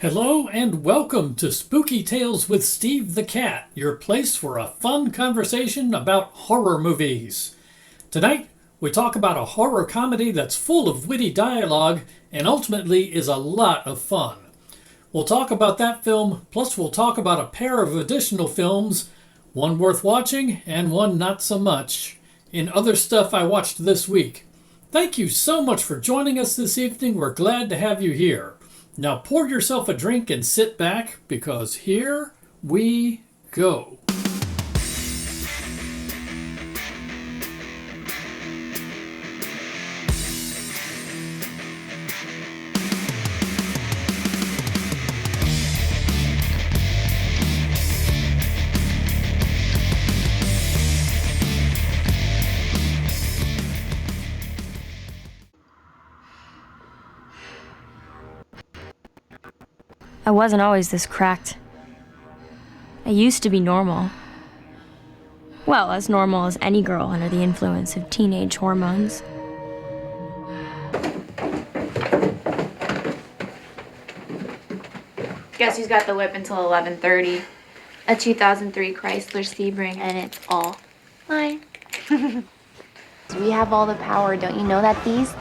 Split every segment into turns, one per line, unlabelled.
Hello and welcome to Spooky Tales with Steve the Cat, your place for a fun conversation about horror movies. Tonight, we talk about a horror comedy that's full of witty dialogue and ultimately is a lot of fun. We'll talk about that film, plus we'll talk about a pair of additional films, one worth watching and one not so much, in other stuff I watched this week. Thank you so much for joining us this evening. We're glad to have you here. Now pour yourself a drink and sit back, because here we go.
I wasn't always this cracked. I used to be normal. Well, as normal as any girl under the influence of teenage hormones.
Guess who's got the whip until 11:30? A 2003 Chrysler Sebring, and it's all mine.
We have all the power, don't you know that these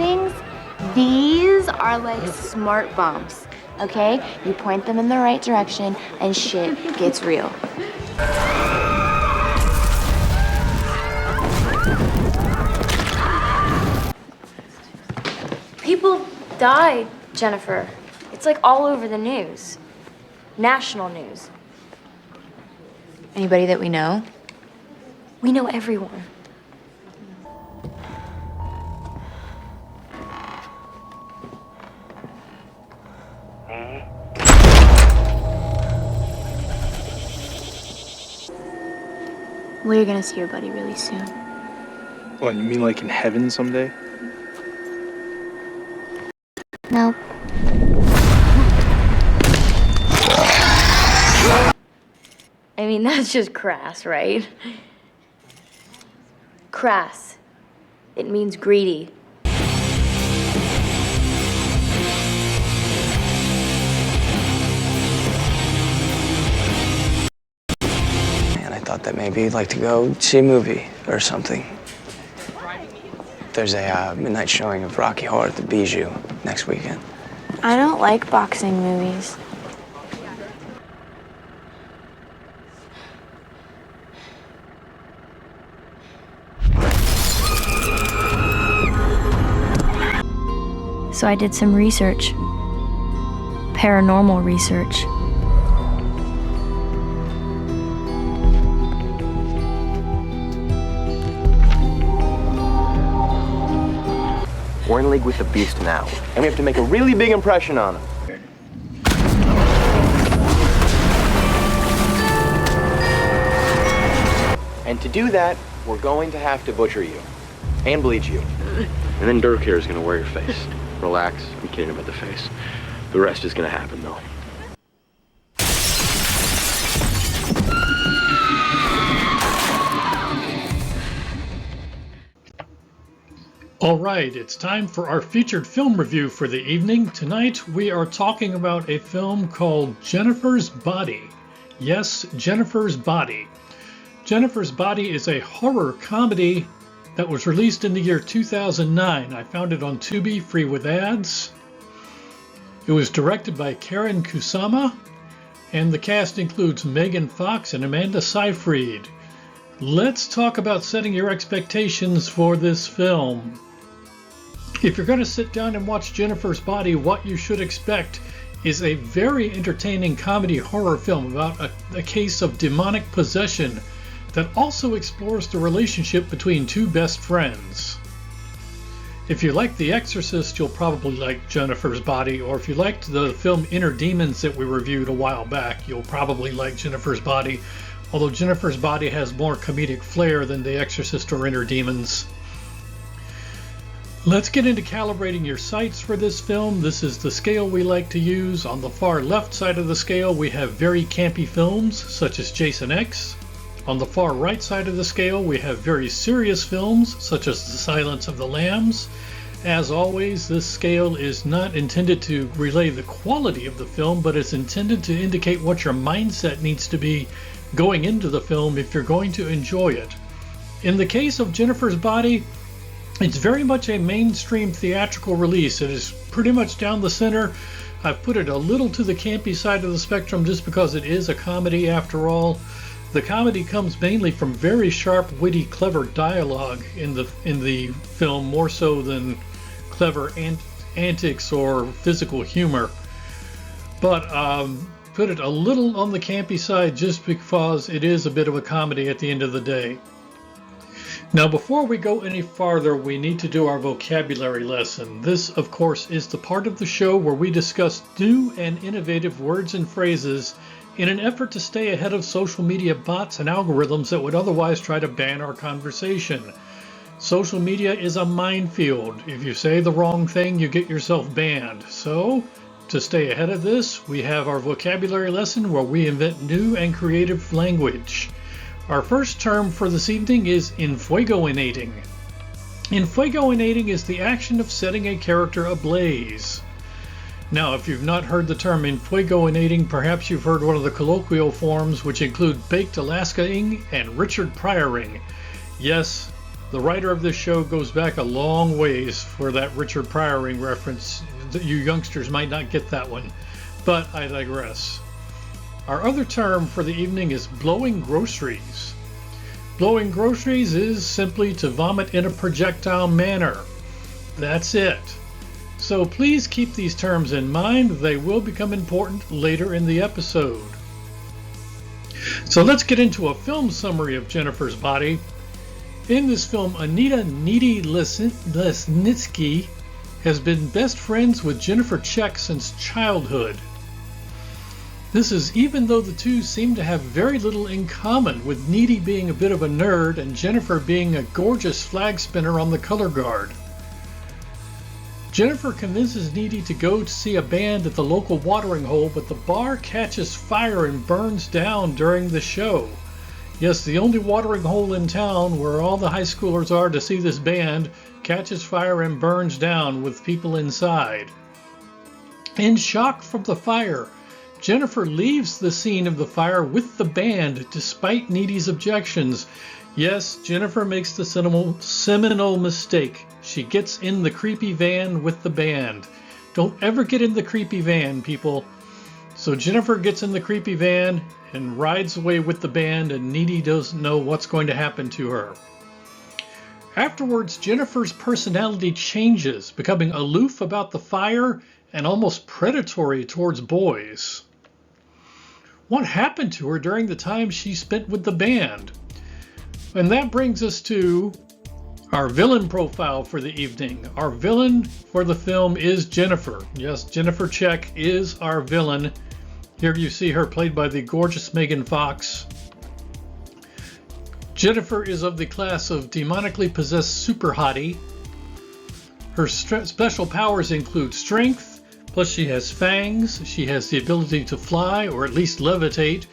are like smart bombs. Okay? You point them in the right direction and shit gets real.
People died, Jennifer. It's like all over the news. National news.
Anybody that we know?
We know everyone.
Well, you're gonna see your buddy really soon.
What, you mean like in heaven someday?
No.
I mean, that's just crass, right? Crass. It means greedy.
Thought that maybe you'd like to go see a movie or something. There's a midnight showing of Rocky Horror at the Bijou next weekend.
I don't like boxing movies.
So I did some research. Paranormal research.
We're in league with the beast now, and we have to make a really big impression on him. And to do that, we're going to have to butcher you. And bleach you.
And then Dirk here is gonna wear your face. Relax, I'm kidding about the face. The rest is gonna happen though.
All right, it's time for our featured film review for the evening. Tonight we are talking about a film called Jennifer's Body. Yes, Jennifer's Body. Jennifer's Body is a horror comedy that was released in the year 2009. I found it on Tubi, free with ads. It was directed by Karen Kusama, and the cast includes Megan Fox and Amanda Seyfried. Let's talk about setting your expectations for this film. If you're going to sit down and watch Jennifer's Body, what you should expect is a very entertaining comedy horror film about a case of demonic possession that also explores the relationship between two best friends. If you like The Exorcist, you'll probably like Jennifer's Body, or if you liked the film Inner Demons that we reviewed a while back, you'll probably like Jennifer's Body, although Jennifer's Body has more comedic flair than The Exorcist or Inner Demons. Let's get into calibrating your sights for this film. This is the scale we like to use. On the far left side of the scale, we have very campy films, such as Jason X. On the far right side of the scale, we have very serious films, such as The Silence of the Lambs. As always, this scale is not intended to relay the quality of the film, but it's intended to indicate what your mindset needs to be going into the film if you're going to enjoy it. In the case of Jennifer's Body, it's very much a mainstream theatrical release. It is pretty much down the center. I've put it a little to the campy side of the spectrum just because it is a comedy after all. The comedy comes mainly from very sharp, witty, clever dialogue in the film, more so than clever antics or physical humor. But put it a little on the campy side just because it is a bit of a comedy at the end of the day. Now, before we go any farther, we need to do our vocabulary lesson. This, of course, is the part of the show where we discuss new and innovative words and phrases in an effort to stay ahead of social media bots and algorithms that would otherwise try to ban our conversation. Social media is a minefield. If you say the wrong thing, you get yourself banned. So, to stay ahead of this, we have our vocabulary lesson where we invent new and creative language. Our first term for this evening is enfuegoinating. Enfuegoinating is the action of setting a character ablaze. Now, if you've not heard the term enfuegoinating, perhaps you've heard one of the colloquial forms, which include baked Alaska-ing and Richard Pryoring. Yes, the writer of this show goes back a long ways for that Richard Pryoring reference. You youngsters might not get that one, but I digress. Our other term for the evening is blowing groceries. Blowing groceries is simply to vomit in a projectile manner. That's it. So please keep these terms in mind. They will become important later in the episode. So let's get into a film summary of Jennifer's Body. In this film, Anita "Needy" Lesnitsky has been best friends with Jennifer Check since childhood. This is even though the two seem to have very little in common, with Needy being a bit of a nerd and Jennifer being a gorgeous flag spinner on the color guard. Jennifer convinces Needy to go to see a band at the local watering hole, but the bar catches fire and burns down during the show. Yes, the only watering hole in town where all the high schoolers are to see this band catches fire and burns down with people inside. In shock from the fire, Jennifer leaves the scene of the fire with the band despite Needy's objections. Yes, Jennifer makes the seminal mistake. She gets in the creepy van with the band. Don't ever get in the creepy van, people. So Jennifer gets in the creepy van and rides away with the band, and Needy doesn't know what's going to happen to her. Afterwards, Jennifer's personality changes, becoming aloof about the fire and almost predatory towards boys. What happened to her during the time she spent with the band? And that brings us to our villain profile for the evening. Our villain for the film is Jennifer. Yes, Jennifer Check is our villain. Here you see her played by the gorgeous Megan Fox. Jennifer is of the class of demonically possessed super hottie. Her special powers include strength, plus she has fangs, she has the ability to fly or at least levitate,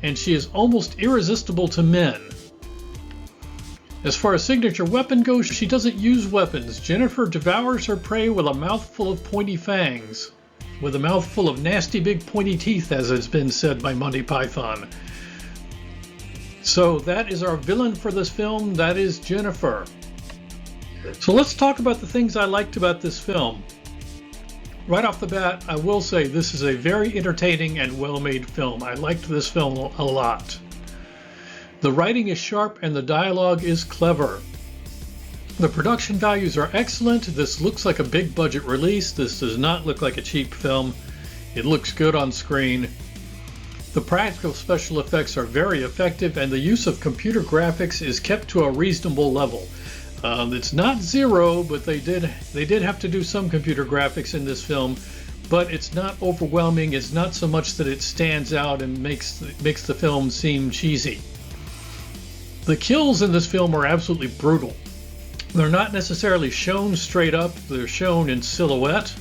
and she is almost irresistible to men. As far as signature weapon goes, she doesn't use weapons. Jennifer devours her prey with a mouthful of pointy fangs, with a mouthful of nasty big pointy teeth, as has been said by Monty Python. So that is our villain for this film. That is Jennifer. So let's talk about the things I liked about this film. Right off the bat, I will say this is a very entertaining and well-made film. I liked this film a lot. The writing is sharp and the dialogue is clever. The production values are excellent. This looks like a big budget release. This does not look like a cheap film. It looks good on screen. The practical special effects are very effective, and the use of computer graphics is kept to a reasonable level. It's not zero, but they did have to do some computer graphics in this film, but it's not overwhelming. It's not so much that it stands out and makes the film seem cheesy. The kills in this film are absolutely brutal. They're not necessarily shown straight up. They're shown in silhouette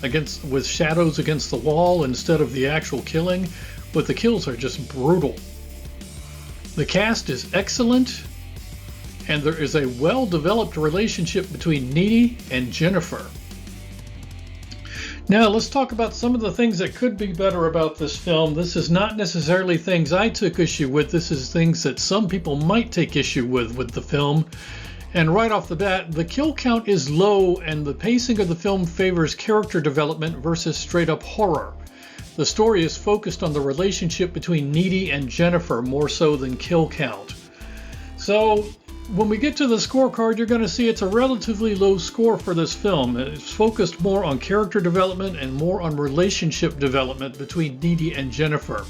with shadows against the wall instead of the actual killing, but the kills are just brutal. The cast is excellent, and there is a well-developed relationship between Needy and Jennifer. Now let's talk about some of the things that could be better about this film. This is not necessarily things I took issue with. This is things that some people might take issue with the film. And right off the bat, the kill count is low and the pacing of the film favors character development versus straight up horror. The story is focused on the relationship between Needy and Jennifer more so than kill count. So when we get to the scorecard, you're going to see it's a relatively low score for this film. It's focused more on character development and more on relationship development between Needy and Jennifer.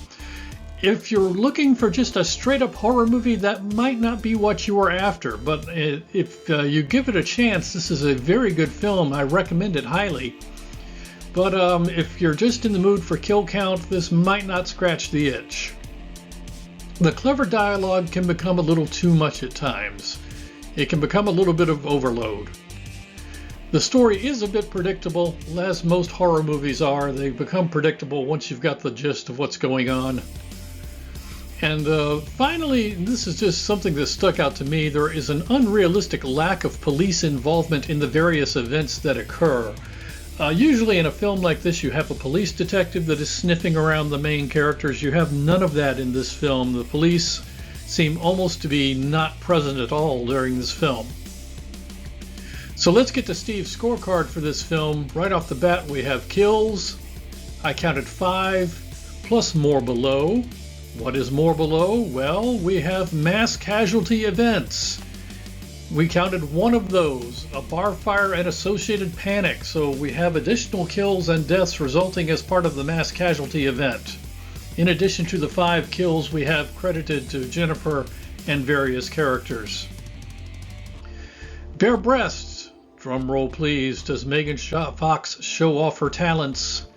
If you're looking for just a straight up horror movie, that might not be what you are after, but if you give it a chance, this is a very good film. I recommend it highly. But if you're just in the mood for kill count, this might not scratch the itch. The clever dialogue can become a little too much at times. It can become a little bit of overload. The story is a bit predictable, as most horror movies are. They become predictable once you've got the gist of what's going on. And finally, this is just something that stuck out to me. There is an unrealistic lack of police involvement in the various events that occur. Usually in a film like this, you have a police detective that is sniffing around the main characters. You have none of that in this film. The police seem almost to be not present at all during this film. So let's get to Steve's scorecard for this film. Right off the bat, we have kills. I counted 5, plus more below. What is more below? Well, we have mass casualty events. We counted one of those, a bar fire and associated panic, so we have additional kills and deaths resulting as part of the mass casualty event. In addition to the 5 kills we have credited to Jennifer and various characters. Bare breasts. Drum roll please. Does Megan Fox show off her talents?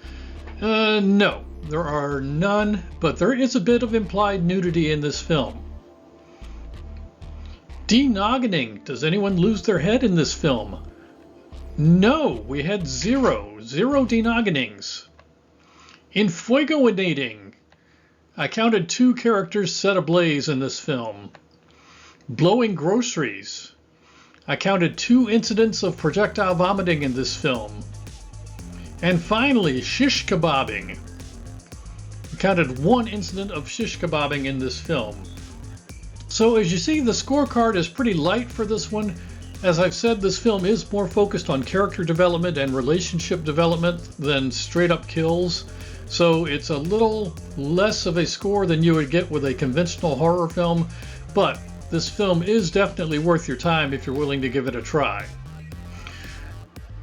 No, there are none, but there is a bit of implied nudity in this film. Denoggening. Does anyone lose their head in this film? No, we had zero denoggenings. Infuegoinating. I counted 2 characters set ablaze in this film. Blowing groceries. I counted 2 incidents of projectile vomiting in this film. And finally, shish kebabbing. I counted 1 incident of shish kebabbing in this film. So as you see, the scorecard is pretty light for this one. As I've said, this film is more focused on character development and relationship development than straight up kills. So it's a little less of a score than you would get with a conventional horror film, but this film is definitely worth your time if you're willing to give it a try.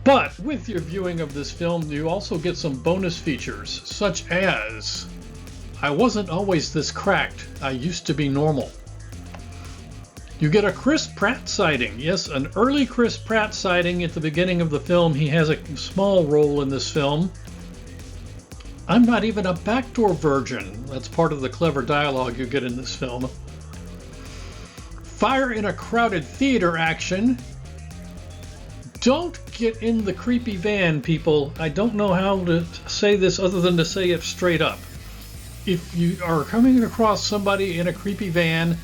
But with your viewing of this film, you also get some bonus features, such as, I wasn't always this cracked, I used to be normal. You get a Chris Pratt sighting. Yes, an early Chris Pratt sighting at the beginning of the film. He has a small role in this film. I'm not even a backdoor virgin. That's part of the clever dialogue you get in this film. Fire in a crowded theater action. Don't get in the creepy van, people. I don't know how to say this other than to say it straight up. If you are coming across somebody in a creepy van,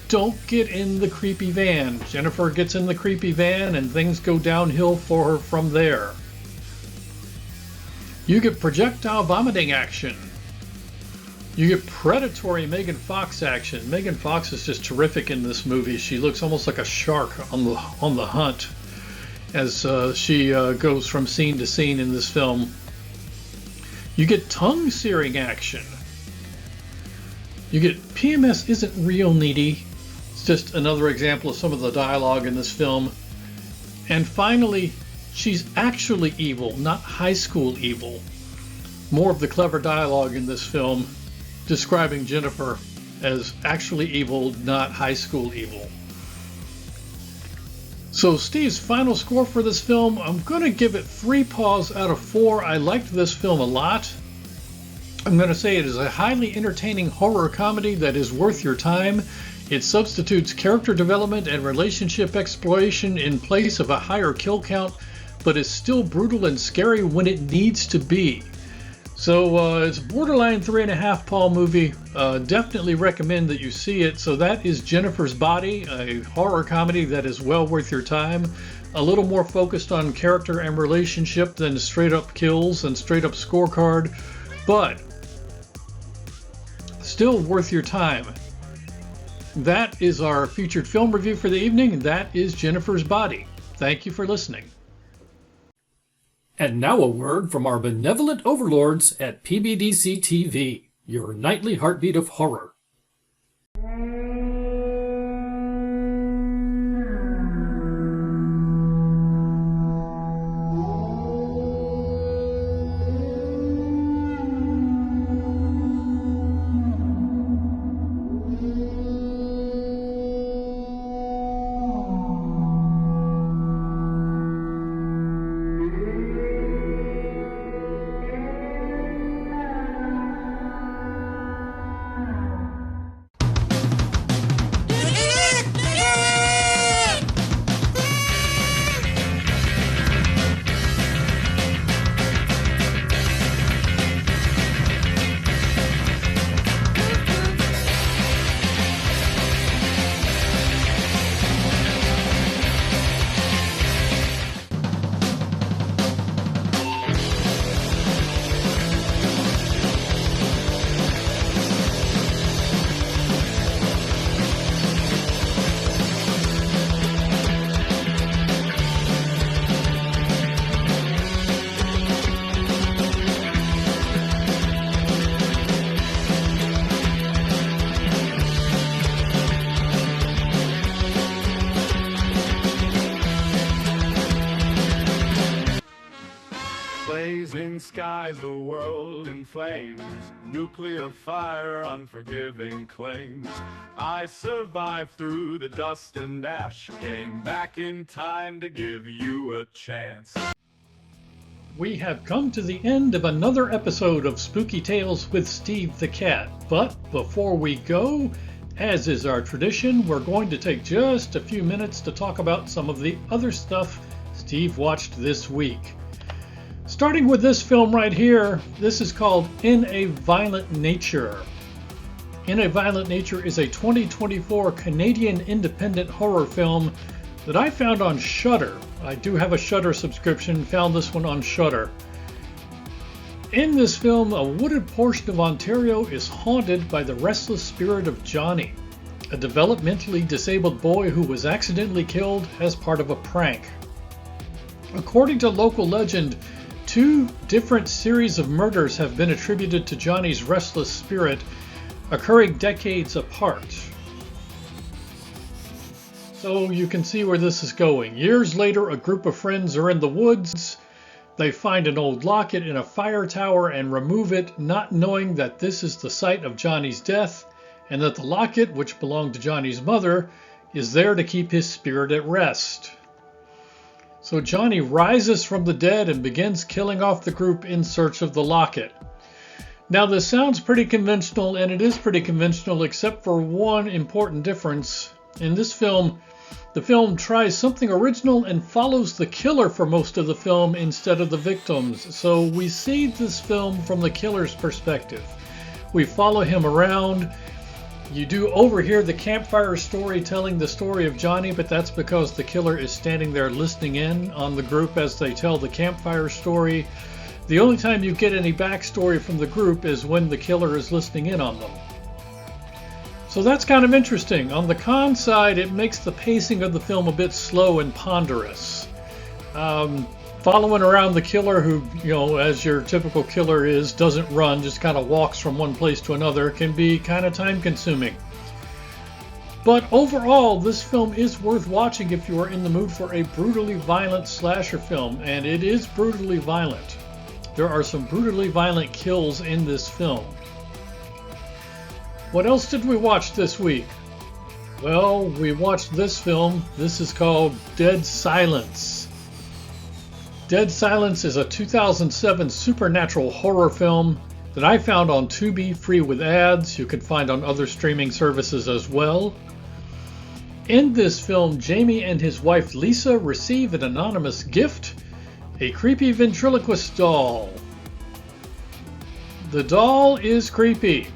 don't get in the creepy van. Jennifer gets in the creepy van and things go downhill for her from there. You get projectile vomiting action. You get predatory Megan Fox action. Megan Fox is just terrific in this movie. She looks almost like a shark on the hunt as she goes from scene to scene in this film. You get tongue searing action. You get PMS isn't real, Needy. It's just another example of some of the dialogue in this film. And finally, she's actually evil, not high school evil. More of the clever dialogue in this film describing Jennifer as actually evil, not high school evil. So Steve's final score for this film, I'm going to give it 3 paws out of 4. I liked this film a lot. I'm going to say it is a highly entertaining horror comedy that is worth your time. It substitutes character development and relationship exploration in place of a higher kill count, but is still brutal and scary when it needs to be. So it's a borderline 3.5 Paul movie. Definitely recommend that you see it. So that is Jennifer's Body, a horror comedy that is well worth your time. A little more focused on character and relationship than straight up kills and straight up scorecard, but still worth your time. That is our featured film review for the evening. That is Jennifer's Body. Thank you for listening. And now a word from our benevolent overlords at PBDC TV, your nightly heartbeat of horror.
Blazing skies, the world in flames, nuclear fire, unforgiving claims. I survived through the dust and ash, came back in time to give you a chance.
We have come to the end of another episode of Spooky Tales with Steve the Cat. But before we go, as is our tradition, we're going to take just a few minutes to talk about some of the other stuff Steve watched this week. Starting with this film right here, this is called In a Violent Nature. In a Violent Nature is a 2024 Canadian independent horror film that I found on Shudder. I do have a Shudder subscription, found this one on Shudder. In this film, a wooded portion of Ontario is haunted by the restless spirit of Johnny, a developmentally disabled boy who was accidentally killed as part of a prank. According to local legend, 2 different series of murders have been attributed to Johnny's restless spirit, occurring decades apart. So you can see where this is going. Years later, a group of friends are in the woods. They find an old locket in a fire tower and remove it, not knowing that this is the site of Johnny's death, and that the locket, which belonged to Johnny's mother, is there to keep his spirit at rest. So Johnny rises from the dead and begins killing off the group in search of the locket. Now this sounds pretty conventional, and it is pretty conventional, except for one important difference. In this film, the film tries something original and follows the killer for most of the film instead of the victims. So we see this film from the killer's perspective. We follow him around. You do overhear the campfire story telling the story of Johnny, but that's because the killer is standing there listening in on the group as they tell the campfire story. The only time you get any backstory from the group is when the killer is listening in on them. So that's kind of interesting. On the con side, it makes the pacing of the film a bit slow and ponderous. Following around the killer who, as your typical killer is, doesn't run, just kind of walks from one place to another, can be kind of time consuming. But overall, this film is worth watching if you are in the mood for a brutally violent slasher film, and it is brutally violent. There are some brutally violent kills in this film. What else did we watch this week? Well, we watched this film. This is called Dead Silence. Dead Silence is a 2007 supernatural horror film that I found on Tubi free with ads. You can find on other streaming services as well. In this film, Jamie and his wife Lisa receive an anonymous gift, a creepy ventriloquist doll. The doll is creepy,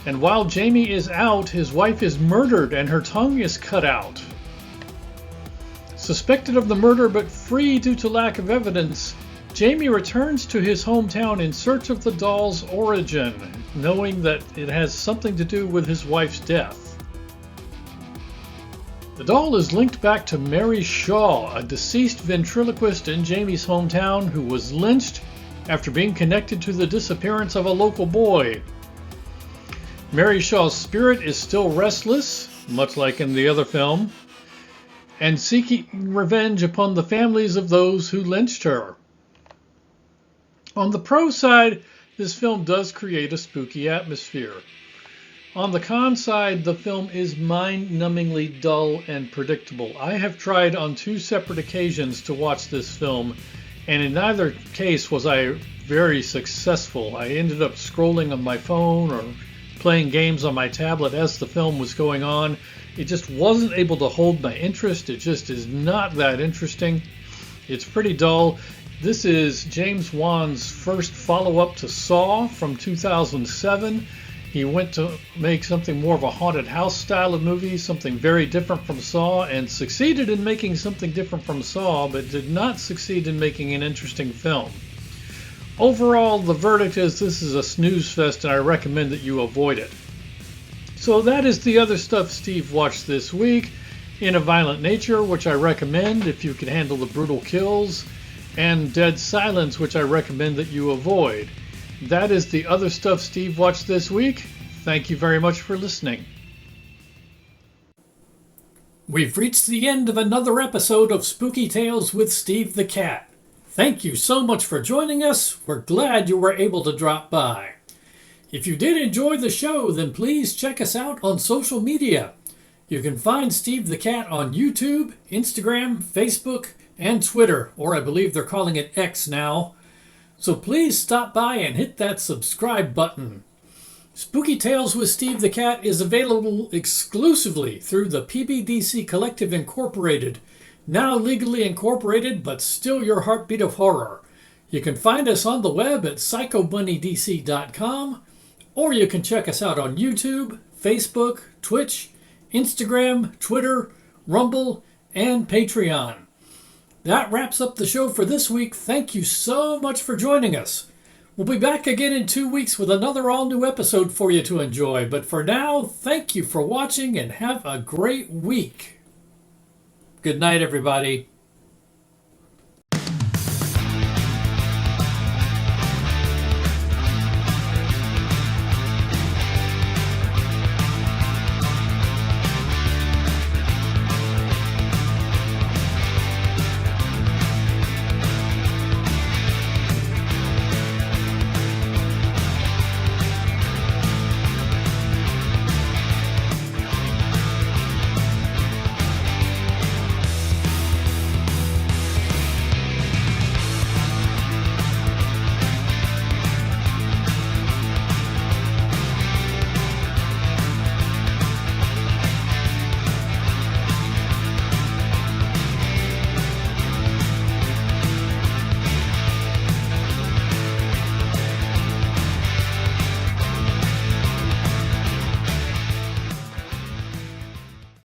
and while Jamie is out, his wife is murdered and her tongue is cut out. Suspected of the murder but free due to lack of evidence, Jamie returns to his hometown in search of the doll's origin, knowing that it has something to do with his wife's death. The doll is linked back to Mary Shaw, a deceased ventriloquist in Jamie's hometown who was lynched after being connected to the disappearance of a local boy. Mary Shaw's spirit is still restless, much like in the other film, and seeking revenge upon the families of those who lynched her. On the pro side, this film does create a spooky atmosphere. On the con side, the film is mind-numbingly dull and predictable. I have tried on 2 separate occasions to watch this film, and in neither case was I very successful. I ended up scrolling on my phone or playing games on my tablet as the film was going on. It just wasn't able to hold my interest. It just is not that interesting. It's pretty dull. This is James Wan's first follow-up to Saw from 2007. He went to make something more of a haunted house style of movie, something very different from Saw, and succeeded in making something different from Saw, but did not succeed in making an interesting film. Overall, the verdict is this is a snooze fest, and I recommend that you avoid it. So that is the other stuff Steve watched this week. In a Violent Nature, which I recommend if you can handle the brutal kills, and Dead Silence, which I recommend that you avoid. That is the other stuff Steve watched this week. Thank you very much for listening. We've reached the end of another episode of Spooky Tales with Steve the Cat. Thank you so much for joining us. We're glad you were able to drop by. If you did enjoy the show, then please check us out on social media. You can find Steve the Cat on YouTube, Instagram, Facebook, and Twitter, or I believe they're calling it X now. So please stop by and hit that subscribe button. Spooky Tales with Steve the Cat is available exclusively through the PBDC Collective Incorporated, now legally incorporated but still your heartbeat of horror. You can find us on the web at psychobunnydc.com, or you can check us out on YouTube, Facebook, Twitch, Instagram, Twitter, Rumble, and Patreon. That wraps up the show for this week. Thank you so much for joining us. We'll be back again in 2 weeks with another all-new episode for you to enjoy. But for now, thank you for watching and have a great week. Good night, everybody.